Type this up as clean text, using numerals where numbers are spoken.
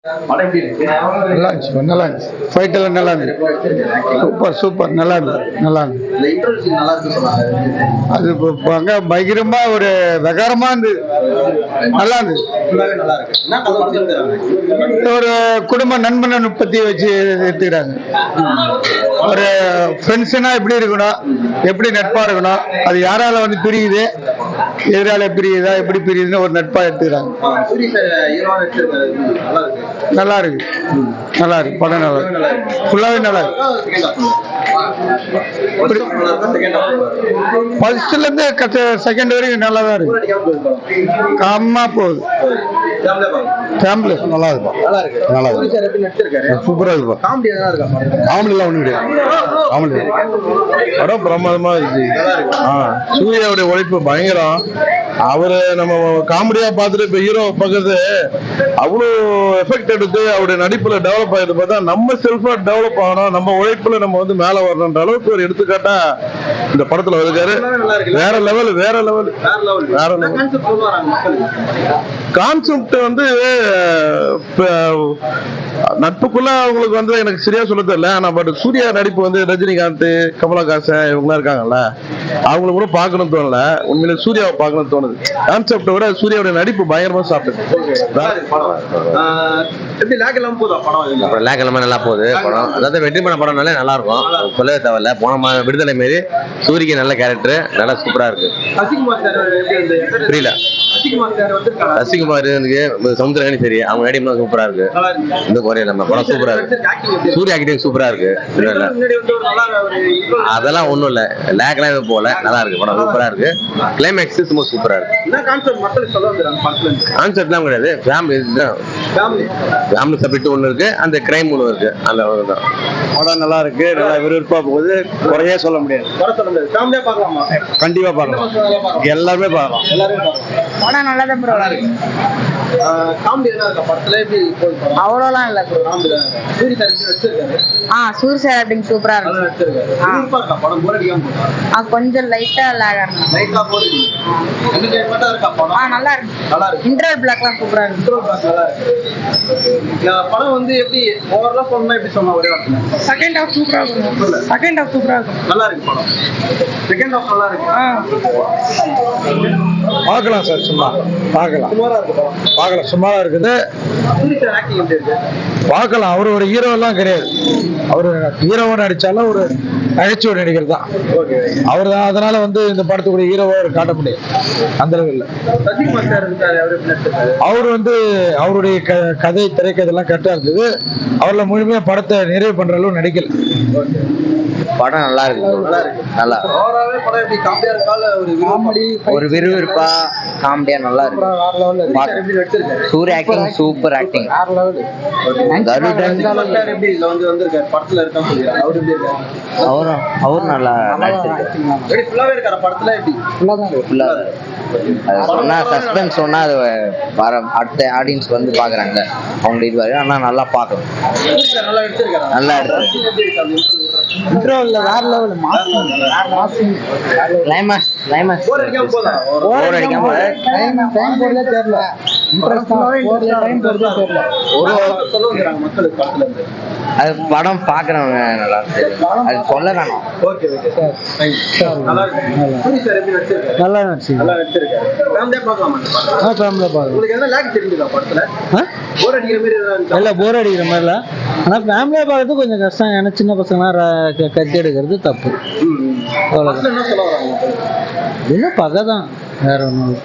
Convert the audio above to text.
நல்லா இருந்துச்சு, நல்லா இருந்துச்சு. ஃபைட் எல்லாம் நல்லா இருந்துச்சு. சூப்பர் நல்லா இருந்துச்சு, நல்லா இருந்துச்சு. அது அங்க பயங்கரமா ஒரு வெகாரமா இருந்தது, நல்லா இருந்துச்சு. ஒரு குடும்ப நண்பனை பத்தி வச்சு எடுத்துக்கிறாங்க. ஒரு ஃப்ரெண்ட்ஸ்னா எப்படி இருக்கணும், எப்படி நட்பா இருக்கணும், அது யாரால வந்து பிரியுது, எதிரால பிரியுதா, எப்படி பிரியுதுன்னு ஒரு நட்பா எடுத்துக்கிறாங்க. நல்லா இருக்கு, நல்லா இருக்கு. படம் நல்லா இருக்கு, ஃபுல்லாவே நல்லா இருக்கு. ஃபர்ஸ்ட்ல இருந்து செகண்ட் வரைக்கும் நல்லா தான் இருக்கு. காமா போகுது. ஃபேமிலி நல்லா இருக்கும், நல்லா இருக்கு, சூப்பரா இருக்கும். காமெடி எல்லாம் ஒண்ணு கிடையாது, காமெடி படம் பிரமாதமா இருந்துச்சு. சூர்யாவுடைய உழைப்பு பயங்கரம். அவரு நம்ம காமெடியா பார்த்துட்டு இப்ப ஹீரோ பக்கத்து அவ்வளவு எஃபெக்ட் எடுத்து அவருடைய நடிப்புல டெவலப் ஆகிட்டு பார்த்தா நம்ம செல்ஃபா டெவலப் ஆகணும், நம்ம உழைப்புல நம்ம வந்து மேல வரணுன்ற அளவுக்கு ஒரு எடுத்துக்காட்டா இந்த படத்துல இருக்காரு. வேற லெவல், வேற லெவல், வேற லெவல். கான்செப்ட் வந்து நட்புக்குள்ள அவங்களுக்கு வந்து எனக்கு சரியா சொல்ல தெரியல. ஆனா பட் சூர்யா நடிப்பு வந்து ரஜினிகாந்த், கமலஹாசன் இவங்கலாம் இருக்காங்கல்ல, அவங்கள கூட பார்க்கணும்னு தோணல. உண்மையிலே சூர்யாவை பார்க்கணும்னு தோணுது. கான்செப்டை விட சூர்யாவோட நடிப்பு பயங்கரமா சாப்பிட்டு நல்லா போகுது படம். அதாவது வெற்றி பண்ண படம்னாலே நல்லா இருக்கும், சொல்லவே தேவையில்ல. போன விடுதலை மாரி சூரிக்கு நல்ல கேரக்டர், நல்லா சூப்பரா இருக்கு. புரியல. ரசிகுமார் சமுத்திரகனி சரி, அவங்க நடிப்பு சூப்பரா இருக்கு. இந்த குறையில நம்ம படம் சூப்பரா இருக்கு. சூர்யா ஆக்டிங் சூப்பரா இருக்கு. அதெல்லாம் ஒண்ணும் இல்ல, லேக்லாம் எதுவும் போல, நல்லா இருக்கு படம், சூப்பரா இருக்கு. கிளைமேக்ஸ் சும்மா சூப்பரா இருக்கு. கான்செப்ட்லாம் கிடையாது, ஃபேமிலி சப்ஜெக்ட் ஒண்ணு இருக்கு, அந்த கிரைம் ஒண்ணு இருக்கு, அந்த தான். படம் நல்லா இருக்கு, நல்லா விறுவிறுப்பா போகுது, குறையே சொல்ல முடியாது. கண்டிப்பா பார்க்கலாம், எல்லாருமே பார்க்கலாம். படம் நல்லா தான் ப்ரோ இருக்கு. அவ்வளோலாம் இல்ல ப்ரோ. சூரிய சார் ஆக்டிங் சூப்பரா இருக்கு. கொஞ்சம் லைட்டா லாக் ஆகும். நல்லா இருக்கு. இன்டர்வல் பிளாக்லாம் சூப்பரா இருக்கு. படம் வந்து எப்படி ஓவரலா சொல்லணும்னா எப்படி சொன்னா ஒரே வார்த்தை? செகண்ட் ஹாஃப் சூப்பரா இருக்கும். செகண்ட் ஹாஃப் சூப்பரா இருக்கும். நல்லா இருக்கு படம். செகண்ட் ஹாஃப் நல்லா இருக்கு. பார்க்கலாம் சார், சும்மா பார்க்கலாம். சுமாரா இருக்கு படம். பார்க்கலாம், சுமாரா இருக்குது. சூரிய சார் ஆக்டிங் எப்படி இருக்கு? பார்க்கலாம். அவரு ஒரு ஹீரோ எல்லாம் கிடையாது, அவரு ஹீரோவா நடிச்சாலும் ஒரு நகைச்சுவை நடிகர் தான் அவர் தான். அதனால வந்து இந்த படத்துக்குரிய ஹீரோவா காட்ட முடியும் அந்த அளவு இல்லை. அவர் வந்து அவருடைய கதை திரைக்கதை எல்லாம் கரெக்டா இருந்தது. அவர்ல முழுமையா படத்தை நிறைவு பண்ற அளவு நடிக்கல. படம் நல்லா இருக்கு, நல்லா ஒரு விறுவிறுப்பா காமெடியா நல்லா இருக்கு. சூரிய ஆக்டிங் சூப்பர் ஆக்டிங். அவரும் நல்லா சொன்னா சஸ்பென்ஸ் சொன்னா அது அடுத்த ஆடியன்ஸ் வந்து பாக்குறாங்க, அவங்க இது ஆனா நல்லா பார்க்கணும். நல்லா இருக்கு. இன்ட்ரோல வேற லெவல் மாஸ். கிளைமாக்ஸ் போர் அடிக்காம டைம் போறதே தெரியல. டைம் போறதே தெரியல. மக்களுக்கு படத்துல இருந்து அது படம் பாக்குறவங்க நல்லா இருக்கு, அது சொல்ல வேணாம். ஓகே ஓகே சார், நல்லா இருக்கு. சூரிய சார் எப்படி நடிச்சிருக்காரு? நல்லா நடிச்சிருக்காரு. ஃபேமிலியா பார்க்கலாமா இந்த படம்? ஃபேமிலியா பார்க்கலாம். உங்களுக்கு என்ன லாக் தெரியுதா படத்துல? போர் அடிக்கிற மாதிரி ஏதாவது இல்ல, போர் அடிக்கிற மாதிரி இல்ல. ஆனா ஃபேமிலியா பார்க்கறது கொஞ்சம் கஷ்டம். ஏன்னா சின்ன பசங்க கத்தி எடுக்கிறது தப்பு. என்ன சொல்ல வராங்க? இன்னும் பகை தான், வேற ஒன்றும்.